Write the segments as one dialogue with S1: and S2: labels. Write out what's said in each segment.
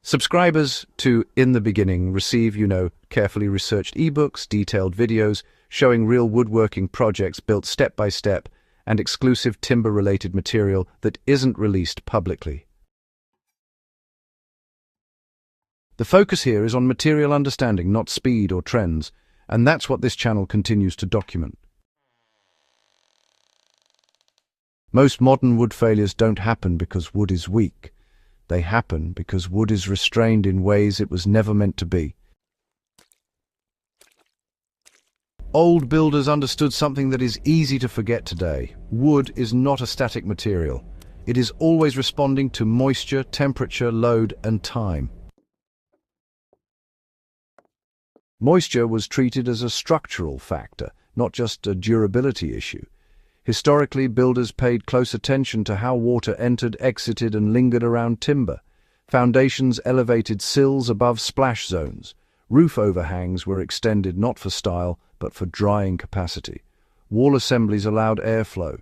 S1: Subscribers to In the Beginning receive, carefully researched ebooks, detailed videos showing real woodworking projects built step by step, and exclusive timber-related material that isn't released publicly. The focus here is on material understanding, not speed or trends, and that's what this channel continues to document. Most modern wood failures don't happen because wood is weak. They happen because wood is restrained in ways it was never meant to be. Old builders understood something that is easy to forget today. Wood is not a static material. It is always responding to moisture, temperature, load, and time. Moisture was treated as a structural factor, not just a durability issue. Historically, builders paid close attention to how water entered, exited, and lingered around timber. Foundations elevated sills above splash zones. Roof overhangs were extended not for style, but for drying capacity. Wall assemblies allowed airflow.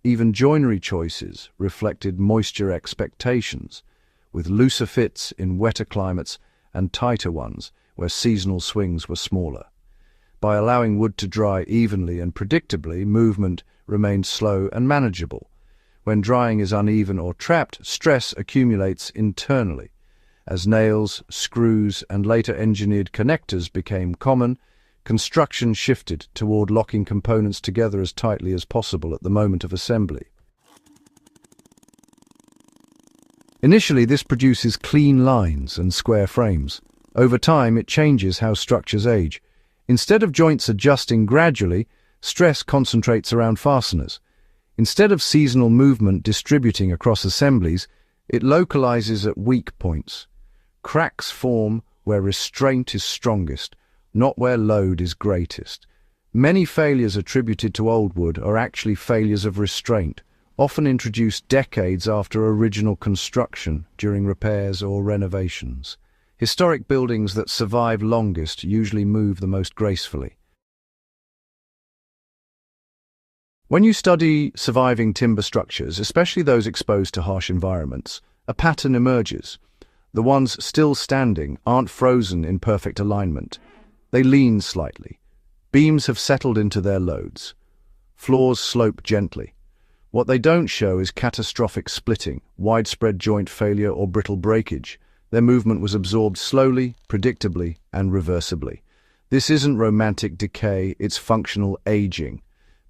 S1: Even joinery choices reflected moisture expectations, with looser fits in wetter climates and tighter ones where seasonal swings were smaller. By allowing wood to dry evenly and predictably, movement remained slow and manageable. When drying is uneven or trapped, stress accumulates internally. As nails, screws, and later engineered connectors became common, construction shifted toward locking components together as tightly as possible at the moment of assembly. Initially, this produces clean lines and square frames. Over time, it changes how structures age. Instead of joints adjusting gradually, stress concentrates around fasteners. Instead of seasonal movement distributing across assemblies, it localizes at weak points. Cracks form where restraint is strongest, not where load is greatest. Many failures attributed to old wood are actually failures of restraint, often introduced decades after original construction during repairs or renovations. Historic buildings that survive longest usually move the most gracefully. When you study surviving timber structures, especially those exposed to harsh environments, a pattern emerges. The ones still standing aren't frozen in perfect alignment. They lean slightly. Beams have settled into their loads. Floors slope gently. What they don't show is catastrophic splitting, widespread joint failure, or brittle breakage. Their movement was absorbed slowly, predictably, and reversibly. This isn't romantic decay, it's functional aging.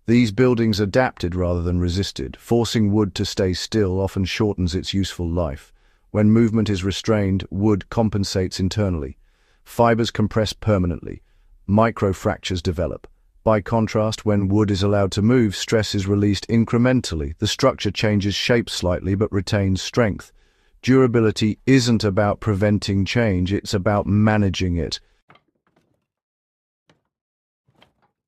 S1: These buildings adapted rather than resisted. Forcing wood to stay still often shortens its useful life. When movement is restrained, wood compensates internally. Fibers compress permanently. Microfractures develop. By contrast, when wood is allowed to move, stress is released incrementally. The structure changes shape slightly but retains strength. Durability isn't about preventing change, it's about managing it.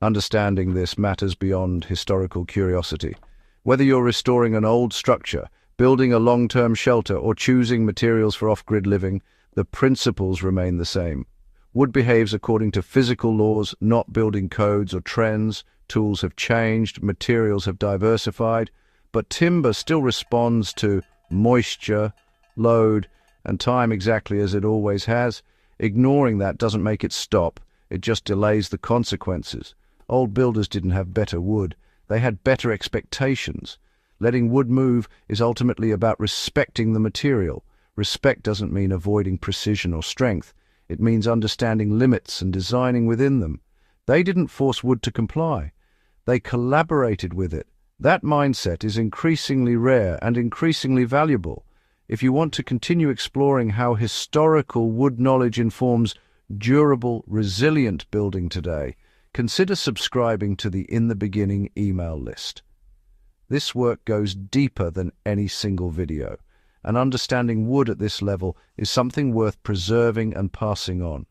S1: Understanding this matters beyond historical curiosity. Whether you're restoring an old structure, building a long-term shelter, or choosing materials for off-grid living, the principles remain the same. Wood behaves according to physical laws, not building codes or trends. Tools have changed, materials have diversified, but timber still responds to moisture, load, and time exactly as it always has. Ignoring that doesn't make it stop, it just delays the consequences. Old builders didn't have better wood, they had better expectations. Letting wood move is ultimately about respecting the material. Respect doesn't mean avoiding precision or strength, it means understanding limits and designing within them. They didn't force wood to comply, they collaborated with it. That mindset is increasingly rare and increasingly valuable. If you want to continue exploring how historical wood knowledge informs durable, resilient building today, consider subscribing to the In the Beginning email list. This work goes deeper than any single video, and understanding wood at this level is something worth preserving and passing on.